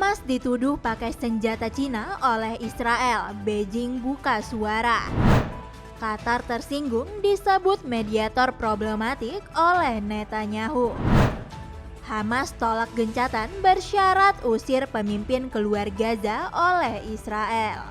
Hamas dituduh pakai senjata Cina oleh Israel, Beijing buka suara. Qatar tersinggung disebut mediator problematik oleh Netanyahu. Hamas tolak gencatan bersyarat usir pemimpin keluar Gaza oleh Israel.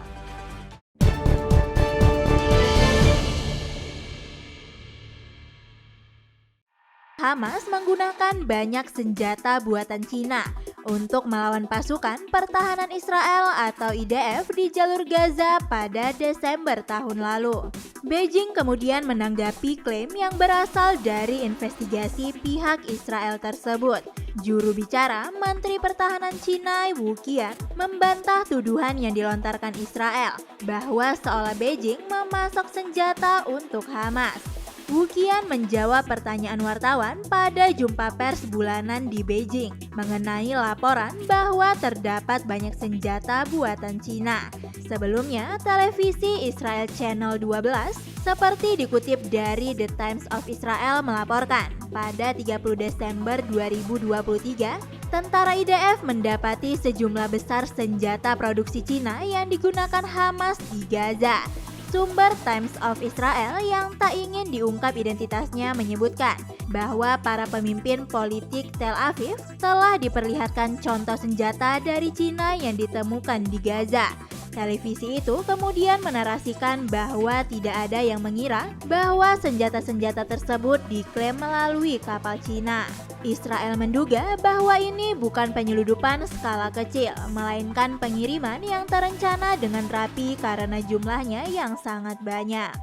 Hamas menggunakan banyak senjata buatan Cina untuk melawan pasukan pertahanan Israel atau IDF di jalur Gaza pada Desember tahun lalu. Beijing kemudian menanggapi klaim yang berasal dari investigasi pihak Israel tersebut. Juru bicara Menteri Pertahanan Cina Wu Qian membantah tuduhan yang dilontarkan Israel bahwa seolah Beijing memasok senjata untuk Hamas. Wu Qian menjawab pertanyaan wartawan pada jumpa pers bulanan di Beijing mengenai laporan bahwa terdapat banyak senjata buatan Cina. Sebelumnya, televisi Israel Channel 12 seperti dikutip dari The Times of Israel melaporkan pada 30 Desember 2023, tentara IDF mendapati sejumlah besar senjata produksi Cina yang digunakan Hamas di Gaza. Sumber Times of Israel yang tak ingin diungkap identitasnya menyebutkan bahwa para pemimpin politik Tel Aviv telah diperlihatkan contoh senjata dari Cina yang ditemukan di Gaza. Televisi itu kemudian menarasikan bahwa tidak ada yang mengira bahwa senjata-senjata tersebut diklaim melalui kapal Cina. Israel menduga bahwa ini bukan penyeludupan skala kecil, melainkan pengiriman yang terencana dengan rapi karena jumlahnya yang sangat banyak.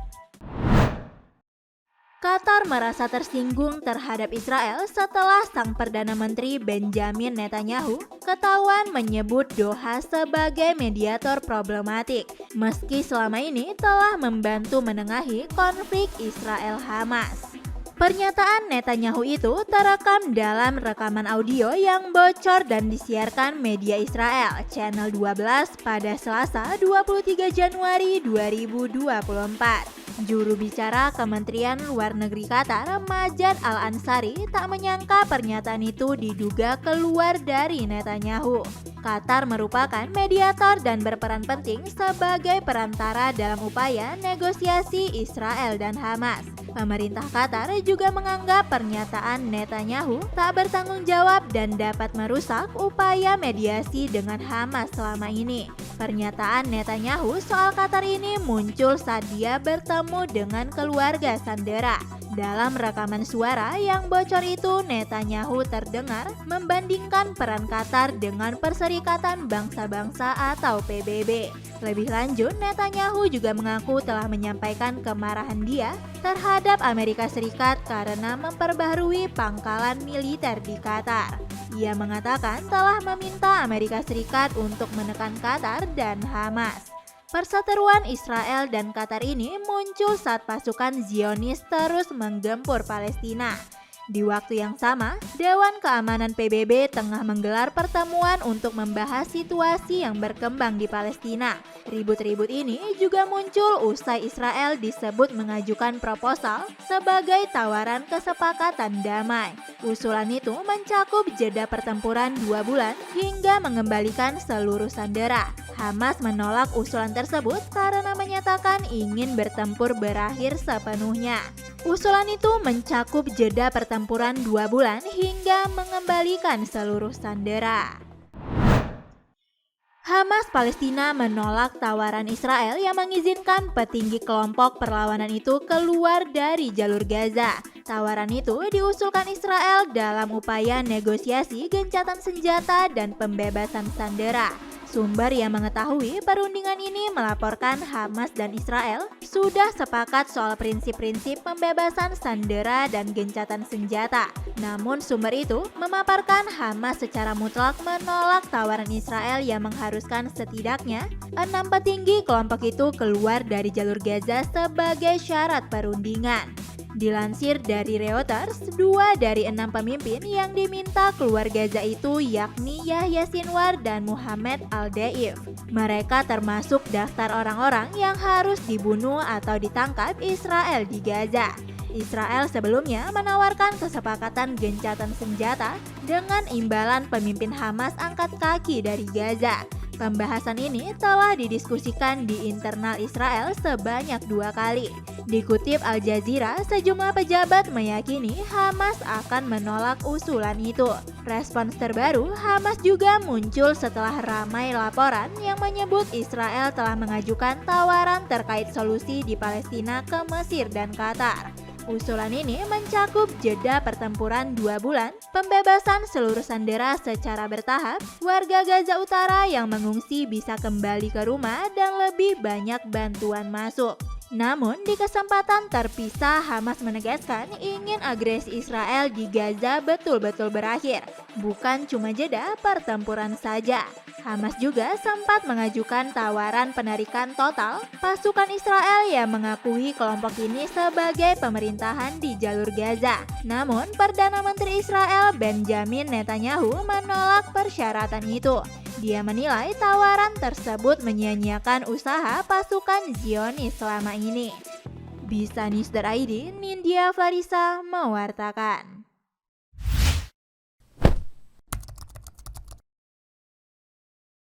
Qatar merasa tersinggung terhadap Israel setelah sang Perdana Menteri Benjamin Netanyahu ketahuan menyebut Doha sebagai mediator problematik, meski selama ini telah membantu menengahi konflik Israel-Hamas. Pernyataan Netanyahu itu terekam dalam rekaman audio yang bocor dan disiarkan media Israel, Channel 12 pada Selasa 23 Januari 2024. Juru bicara Kementerian Luar Negeri Qatar, Majed Al-Ansari, tak menyangka pernyataan itu diduga keluar dari Netanyahu. Qatar merupakan mediator dan berperan penting sebagai perantara dalam upaya negosiasi Israel dan Hamas. Pemerintah Qatar juga menganggap pernyataan Netanyahu tak bertanggung jawab dan dapat merusak upaya mediasi dengan Hamas selama ini. Pernyataan Netanyahu soal Qatar ini muncul saat dia bertemu dengan keluarga sandera. Dalam rekaman suara yang bocor itu, Netanyahu terdengar membandingkan peran Qatar dengan Perserikatan Bangsa-Bangsa atau PBB. Lebih lanjut, Netanyahu juga mengaku telah menyampaikan kemarahan dia terhadap Amerika Serikat karena memperbaharui pangkalan militer di Qatar. Ia mengatakan telah meminta Amerika Serikat untuk menekan Qatar dan Hamas. Perseteruan Israel dan Qatar ini muncul saat pasukan Zionis terus menggempur Palestina. Di waktu yang sama, Dewan Keamanan PBB tengah menggelar pertemuan untuk membahas situasi yang berkembang di Palestina. Ribut-ribut ini juga muncul usai Israel disebut mengajukan proposal sebagai tawaran kesepakatan damai. Usulan itu mencakup jeda pertempuran 2 bulan hingga mengembalikan seluruh sandera. Hamas menolak usulan tersebut karena menyatakan ingin bertempur berakhir sepenuhnya. Usulan itu mencakup jeda pertempuran 2 bulan hingga mengembalikan seluruh sandera. Hamas Palestina menolak tawaran Israel yang mengizinkan petinggi kelompok perlawanan itu keluar dari jalur Gaza. Tawaran itu diusulkan Israel dalam upaya negosiasi gencatan senjata dan pembebasan sandera. Sumber yang mengetahui perundingan ini melaporkan Hamas dan Israel sudah sepakat soal prinsip-prinsip pembebasan sandera dan gencatan senjata. Namun sumber itu memaparkan Hamas secara mutlak menolak tawaran Israel yang mengharuskan setidaknya 6 petinggi kelompok itu keluar dari jalur Gaza sebagai syarat perundingan. Dilansir dari Reuters, 2 dari 6 pemimpin yang diminta keluar Gaza itu yakni Yahya Sinwar dan Muhammad Al-Deif. Mereka termasuk daftar orang-orang yang harus dibunuh atau ditangkap Israel di Gaza. Israel sebelumnya menawarkan kesepakatan gencatan senjata dengan imbalan pemimpin Hamas angkat kaki dari Gaza. Pembahasan ini telah didiskusikan di internal Israel sebanyak 2 kali. Dikutip Al Jazeera, sejumlah pejabat meyakini Hamas akan menolak usulan itu. Respons terbaru Hamas juga muncul setelah ramai laporan yang menyebut Israel telah mengajukan tawaran terkait solusi di Palestina ke Mesir dan Qatar. Usulan ini mencakup jeda pertempuran 2 bulan, pembebasan seluruh sandera secara bertahap, warga Gaza Utara yang mengungsi bisa kembali ke rumah, dan lebih banyak bantuan masuk. Namun, di kesempatan terpisah, Hamas menegaskan ingin agresi Israel di Gaza betul-betul berakhir, bukan cuma jeda pertempuran saja. Hamas juga sempat mengajukan tawaran penarikan total pasukan Israel yang mengakui kelompok ini sebagai pemerintahan di jalur Gaza. Namun, Perdana Menteri Israel Benjamin Netanyahu menolak persyaratan itu. Dia menilai tawaran tersebut menyia-nyiakan usaha pasukan Zionis selama ini. Bisa News.id, Nindya Farisa mewartakan.